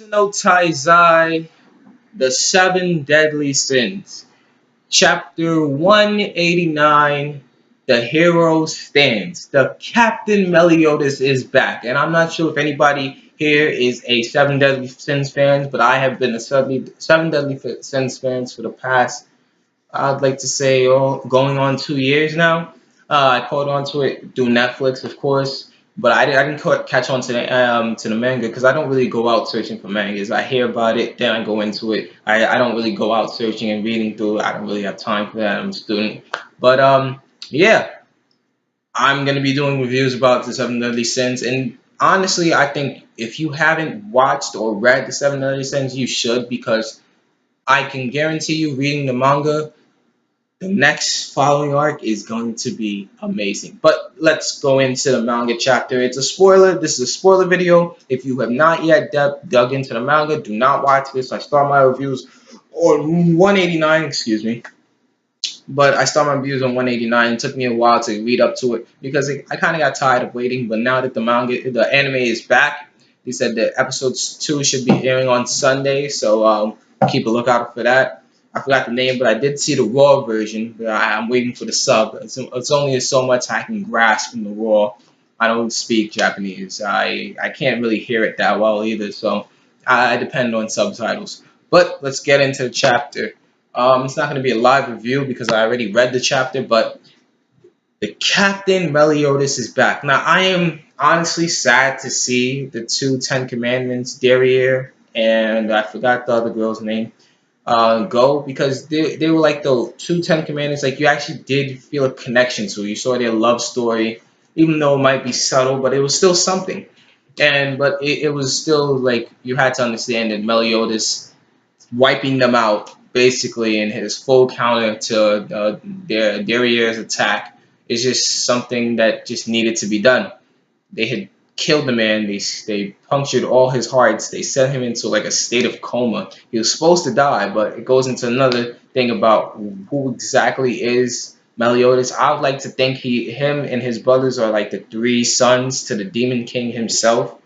No taizai, the seven deadly sins. Chapter 189, the hero stands. The Captain Meliodas is back, and I'm not sure if anybody here is a seven deadly sins fan, but I have been a seven deadly sins fans for the past, I'd like to say, going on 2 years now. I caught on to it through Netflix, of course, but I didn't catch on to the manga because I don't really go out searching for mangas. I hear about it, then I go into it. I don't really go out searching and reading through it. I don't really have time for that. I'm a student, but yeah, I'm gonna be doing reviews about the Seven Deadly Sins, and honestly, I think if you haven't watched or read the Seven Deadly Sins, you should because I can guarantee you, reading the manga, the next following arc is going to be amazing. But let's go into the manga chapter. It's a spoiler. This is a spoiler video. If you have not yet dug into the manga, do not watch this. I start my reviews on 189, excuse me. But I start my reviews on 189. It took me a while to read up to it because I kind of got tired of waiting. But now that the anime is back, they said that episodes 2 should be airing on Sunday. So keep a lookout for that. I forgot the name, but I did see the raw version. But I'm waiting for the sub. It's only so much I can grasp in the raw. I don't speak Japanese. I can't really hear it that well either, so I depend on subtitles. But let's get into the chapter. It's not going to be a live review because I already read the chapter, but the Captain Meliodas is back. Now, I am honestly sad to see the two Ten Commandments, Derriere, and I forgot the other girl's name, go because they were like the two Ten Commandments. Like, you actually did feel a connection to. You saw their love story, even though it might be subtle, but it was still something. But it was still like you had to understand that Meliodas wiping them out basically in his full counter to their Derriere's attack is just something that just needed to be done. They had killed the man. They punctured all his hearts. They sent him into like a state of coma. He was supposed to die, but it goes into another thing about who exactly is Meliodas. I would like to think him and his brothers are like the three sons to the Demon King himself,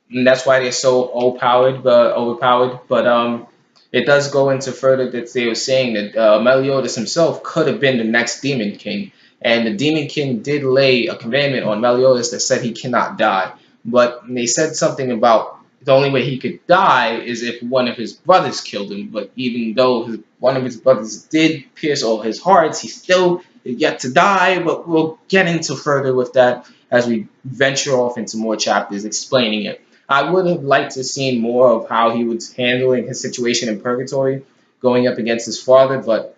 and that's why they're so overpowered. But it does go into further that they were saying that Meliodas himself could have been the next Demon King, and the Demon King did lay a commandment on Meliodas that said he cannot die. But they said something about the only way he could die is if one of his brothers killed him. But even though one of his brothers did pierce all his hearts, he still yet to die. But we'll get into further with that as we venture off into more chapters explaining it. I would have liked to have seen more of how he was handling his situation in purgatory, going up against his father, but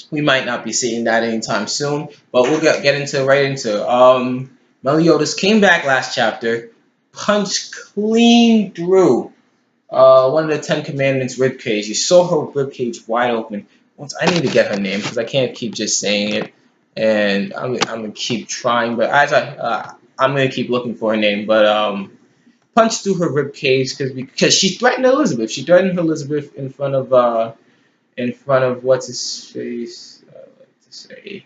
we might not be seeing that anytime soon. But we'll get into right into Meliodas came back last chapter, punched clean through one of the Ten Commandments ribcage. You saw her ribcage wide open. Once I need to get her name because I can't keep just saying it, and I'm gonna keep trying. But as I'm gonna keep looking for her name, but punched through her rib cage because she threatened Elizabeth. She threatened Elizabeth in front of what's his face. Like to say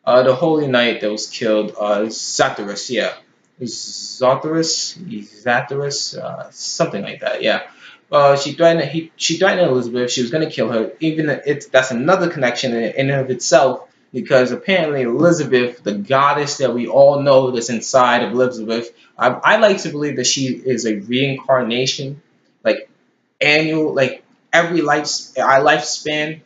the Holy Knight that was killed. Zatharus, yeah, Zatharus, something like that. Yeah. She threatened Elizabeth. She was gonna kill her. Even that's another connection in and of itself because apparently Elizabeth, the goddess that we all know that's inside of Elizabeth, I like to believe that she is a reincarnation, like like every lifespan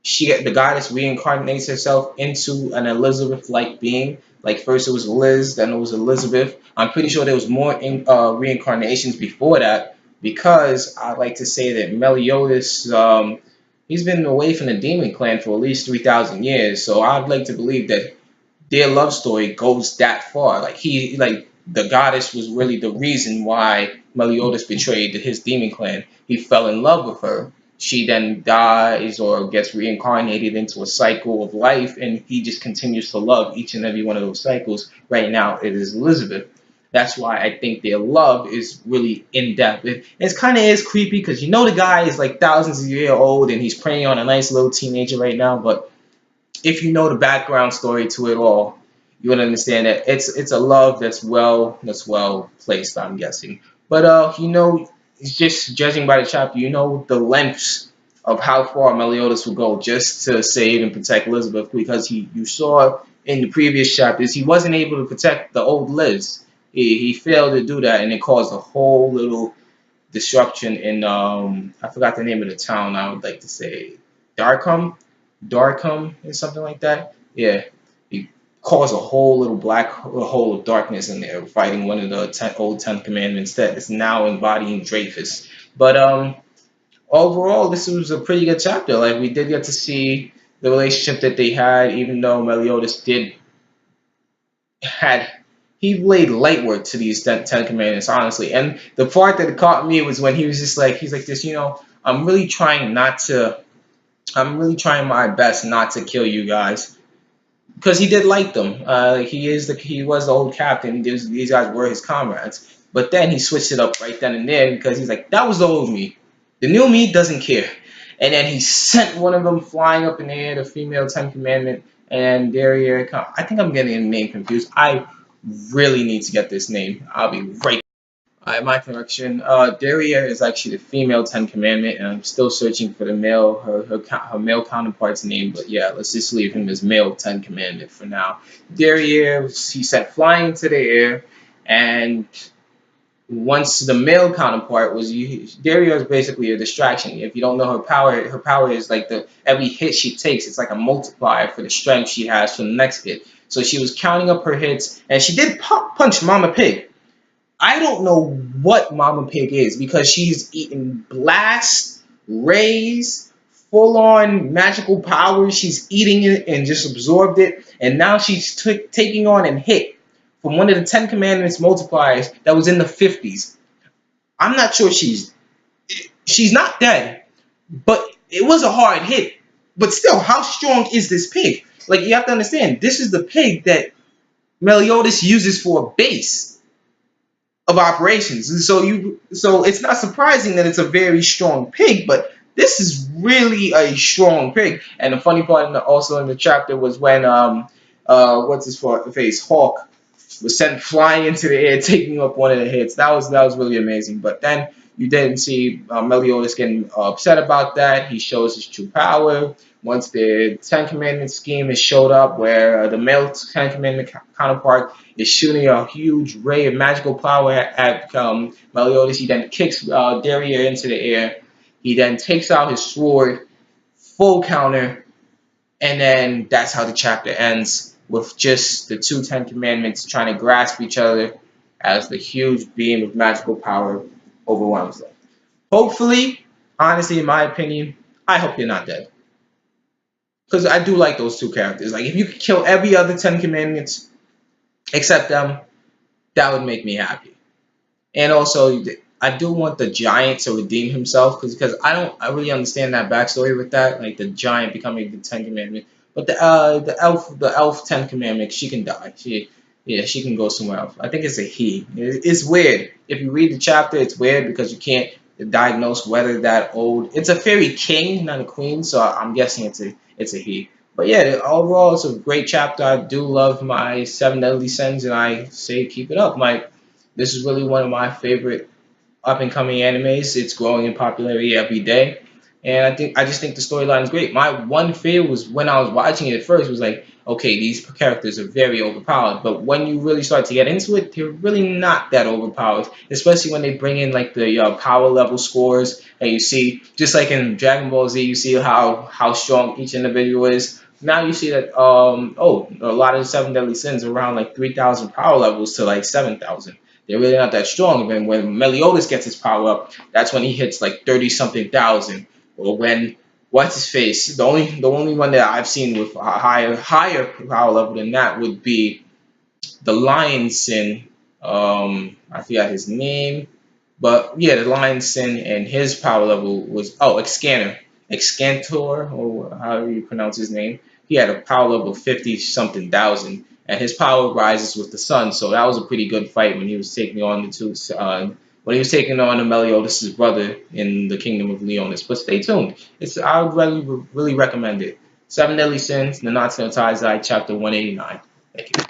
the goddess reincarnates herself into an Elizabeth-like being. Like first it was Liz, then it was Elizabeth. I'm pretty sure there was more reincarnations before that because I like to say that Meliodas, he's been away from the Demon Clan for at least 3,000 years. So I'd like to believe that their love story goes that far. Like the goddess was really the reason why Meliodas betrayed his demon clan. He fell in love with her. She then dies or gets reincarnated into a cycle of life, and he just continues to love each and every one of those cycles. Right now, it is Elizabeth. That's why I think their love is really in depth. It's kind of is creepy because you know the guy is like thousands of years old and he's preying on a nice little teenager right now, but if you know the background story to it all, you would understand that it's a love that's well placed. I'm guessing, but it's just judging by the chapter, you know the lengths of how far Meliodas will go just to save and protect Elizabeth, because you saw in the previous chapters he wasn't able to protect the old Liz. He failed to do that, and it caused a whole little disruption in I forgot the name of the town. I would like to say Darkham or something like that. Yeah, he caused a whole little black hole of darkness in there, fighting one of the old Ten Commandments that is now embodying Dreyfus. But overall, this was a pretty good chapter. Like, we did get to see the relationship that they had, even though Meliodas did had he laid light work to these Ten Commandments, honestly. And the part that caught me was when he was just like, he's like this, I'm really trying my best not to kill you guys, because he did like them. He was the old captain. These guys were his comrades. But then he switched it up right then and there, because he's like, that was the old me. The new me doesn't care. And then he sent one of them flying up in the air, the female Ten Commandment, and there, I think I'm getting the name confused. I really need to get this name. I'll be right. My correction. Daria is actually the female Ten Commandment, and I'm still searching for the male, her male counterpart's name. But yeah, let's just leave him as male Ten Commandment for now. Daria, he sent flying into the air, and once the male counterpart was, Daria is basically a distraction. If you don't know her power is like every hit she takes, it's like a multiplier for the strength she has for the next hit. So she was counting up her hits, and she did punch Mama Pig. I don't know what Mama Pig is, because she's eaten blast, rays, full on magical powers. She's eating it and just absorbed it. And now she's taking on and hit from one of the Ten Commandments multipliers that was in the 50s. I'm not sure she's not dead, but it was a hard hit. But still, how strong is this pig? Like, you have to understand, this is the pig that Meliodas uses for a base of operations. And so it's not surprising that it's a very strong pig, but this is really a strong pig. And the funny part also in the chapter was when what's his face, Hawk, was sent flying into the air, taking up one of the hits. That was really amazing. But then you didn't see Meliodas getting upset about that. He shows his true power. Once the Ten Commandments scheme is showed up, where the male Ten Commandment counterpart is shooting a huge ray of magical power at Meliodas, he then kicks Daria into the air. He then takes out his sword, full counter, and then that's how the chapter ends, with just the two Ten Commandments trying to grasp each other as the huge beam of magical power overwhelms them. Hopefully, honestly, in my opinion, I hope they're not dead. Because I do like those two characters. Like, if you could kill every other Ten Commandments except them, that would make me happy. And also, I do want the giant to redeem himself, because I really understand that backstory with that, like the giant becoming the Ten Commandment. But the elf Ten Commandment, she can die. She can go somewhere else. I think it's a he. It's weird. If you read the chapter, it's weird because you can't diagnose whether that old. It's a fairy king, not a queen, so I'm guessing it's a he. But yeah, overall, it's a great chapter. I do love my Seven Deadly Sins, and I say keep it up. This is really one of my favorite up and coming animes. It's growing in popularity every day, and I just think the storyline is great. My one fear was when I was watching it at first was like, okay, these characters are very overpowered, but when you really start to get into it, they're really not that overpowered. Especially when they bring in like the power level scores, and you see, just like in Dragon Ball Z, you see how strong each individual is. Now you see that a lot of the Seven Deadly Sins are around like 3,000 power levels to like 7,000. They're really not that strong. And when Meliodas gets his power up, that's when he hits like 30 something thousand. Or when what's his face? The only one that I've seen with a higher power level than that would be the Lion Sin. I forgot his name, but yeah, the Lion Sin, and his power level was Excantor, or however you pronounce his name. He had a power level of 50 something thousand, and his power rises with the sun. So that was a pretty good fight when he was taking on Meliodas' brother in the Kingdom of Leonis. But stay tuned. I would really recommend it. Seven Deadly Sins, Nanatsu no Taizai, Chapter 189. Thank you.